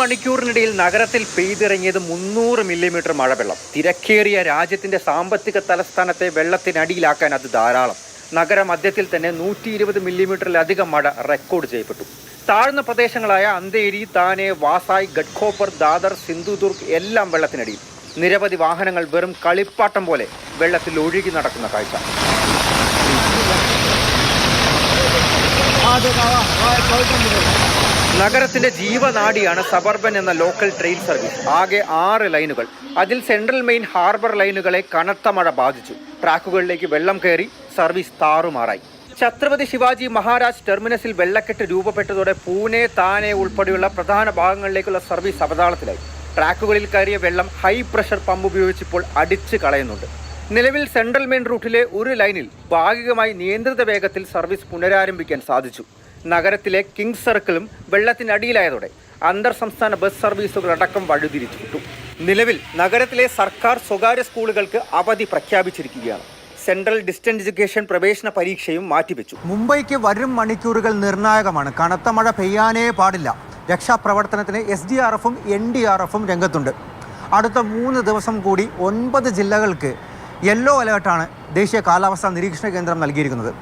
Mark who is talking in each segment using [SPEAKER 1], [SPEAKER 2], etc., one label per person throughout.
[SPEAKER 1] മണിക്കൂറിനിടയിൽ നഗരത്തിൽ പെയ്തിറങ്ങിയത് 300 മില്ലിമീറ്റർ മഴവെള്ളം. തിരക്കേറിയ രാജ്യത്തിന്റെ സാമ്പത്തിക തലസ്ഥാനത്തെ വെള്ളത്തിനടിയിലാക്കാൻ അത് ധാരാളം. നഗരമധ്യത്തിൽ തന്നെ 120 മില്ലിമീറ്ററിലധികം മഴ റെക്കോർഡ് ചെയ്യപ്പെട്ടു. താഴ്ന്ന പ്രദേശങ്ങളായ അന്തേരി, താനെ, വാസായ്, ഗഡ്ഖോപ്പർ, ദാദർ, സിന്ധുദുർഗ് എല്ലാം വെള്ളത്തിനടിയിൽ. നിരവധി വാഹനങ്ങൾ വെറും കളിപ്പാട്ടം പോലെ വെള്ളത്തിൽ ഒഴുകി നടക്കുന്ന കാഴ്ച. നഗരത്തിന്റെ ജീവനാഡിയാണ് സബർബൻ എന്ന ലോക്കൽ ട്രെയിൻ സർവീസ്. ആകെ 6 ലൈനുകൾ. അതിൽ സെൻട്രൽ മെയിൻ ഹാർബർ ലൈനുകളെ കനത്ത മഴ ബാധിച്ചു. ട്രാക്കുകളിലേക്ക് വെള്ളം കയറി സർവീസ് താറുമാറായി. ഛത്രപതി ശിവാജി മഹാരാജ് ടെർമിനസിൽ വെള്ളക്കെട്ട് രൂപപ്പെട്ടതോടെ പൂനെ, താനെ ഉൾപ്പെടെയുള്ള പ്രധാന ഭാഗങ്ങളിലേക്കുള്ള സർവീസ് അവതാളത്തിലായി. ട്രാക്കുകളിൽ കയറിയ വെള്ളം ഹൈ പ്രഷർ പമ്പ് ഉപയോഗിച്ചിപ്പോൾ അടിച്ചു കളയുന്നുണ്ട്. നിലവിൽ സെൻട്രൽ മെയിൻ റൂട്ടിലെ ഒരു ലൈനിൽ ഭാഗികമായി നിയന്ത്രിത വേഗത്തിൽ സർവീസ് പുനരാരംഭിക്കാൻ സാധിച്ചു. നഗരത്തിലെ കിങ്സ് സർക്കിളും വെള്ളത്തിനടിയിലായതോടെ അന്തർ സംസ്ഥാന ബസ് സർവീസുകൾ അടക്കം വഴിതിരിച്ചുവിട്ടു. നിലവിൽ നഗരത്തിലെ സർക്കാർ സ്വകാര്യ സ്കൂളുകൾക്ക് അവധി പ്രഖ്യാപിച്ചിരിക്കുകയാണ്. സെൻട്രൽ ഡിസ്റ്റൻസ് എഡ്യൂക്കേഷൻ പ്രവേശന പരീക്ഷയും മാറ്റിവെച്ചു.
[SPEAKER 2] മുംബൈക്ക് വരും മണിക്കൂറുകൾ നിർണായകമാണ്. കനത്ത മഴ പെയ്യാനേ പാടില്ല. രക്ഷാപ്രവർത്തനത്തിന് SDRFും NDRFും രംഗത്തുണ്ട്. അടുത്ത 3 ദിവസം കൂടി 9 ജില്ലകൾക്ക് യെല്ലോ അലേർട്ടാണ് ദേശീയ കാലാവസ്ഥാ നിരീക്ഷണ കേന്ദ്രം നൽകിയിരിക്കുന്നത്.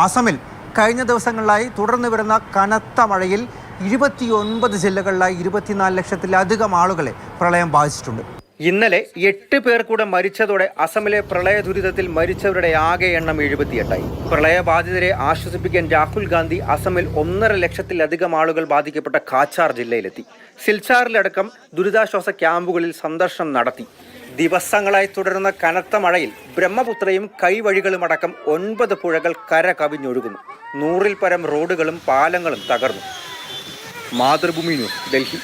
[SPEAKER 2] അസമിൽ കഴിഞ്ഞ ദിവസങ്ങളിലായി തുടർന്ന് വരുന്ന കനത്ത മഴയിൽ 29 ജില്ലകളിലായി 24 ലക്ഷത്തിലധികം ആളുകളെ പ്രളയം ബാധിച്ചിട്ടുണ്ട്.
[SPEAKER 1] ഇന്നലെ 8 പേർ കൂടെ മരിച്ചതോടെ അസമിലെ പ്രളയ ദുരിതത്തിൽ മരിച്ചവരുടെ ആകെ എണ്ണം 78ആയി. പ്രളയബാധിതരെ ആശ്വസിപ്പിക്കാൻ രാഹുൽ ഗാന്ധി അസമിൽ 1.5 ലക്ഷത്തിലധികം ആളുകൾ ബാധിക്കപ്പെട്ട കാച്ചാർ ജില്ലയിലെത്തി. സിൽച്ചാറിലടക്കം ദുരിതാശ്വാസ ക്യാമ്പുകളിൽ സന്ദർശനം നടത്തി. ദിവസങ്ങളായി തുടരുന്ന കനത്ത മഴയിൽ ബ്രഹ്മപുത്രയും കൈവഴികളും അടക്കം 9 പുഴകൾ കര കവിഞ്ഞൊഴുകുന്നു. 100-ൽ പരം റോഡുകളും പാലങ്ങളും തകർന്നു. മാതൃഭൂമി ന്യൂസ്, ഡൽഹി.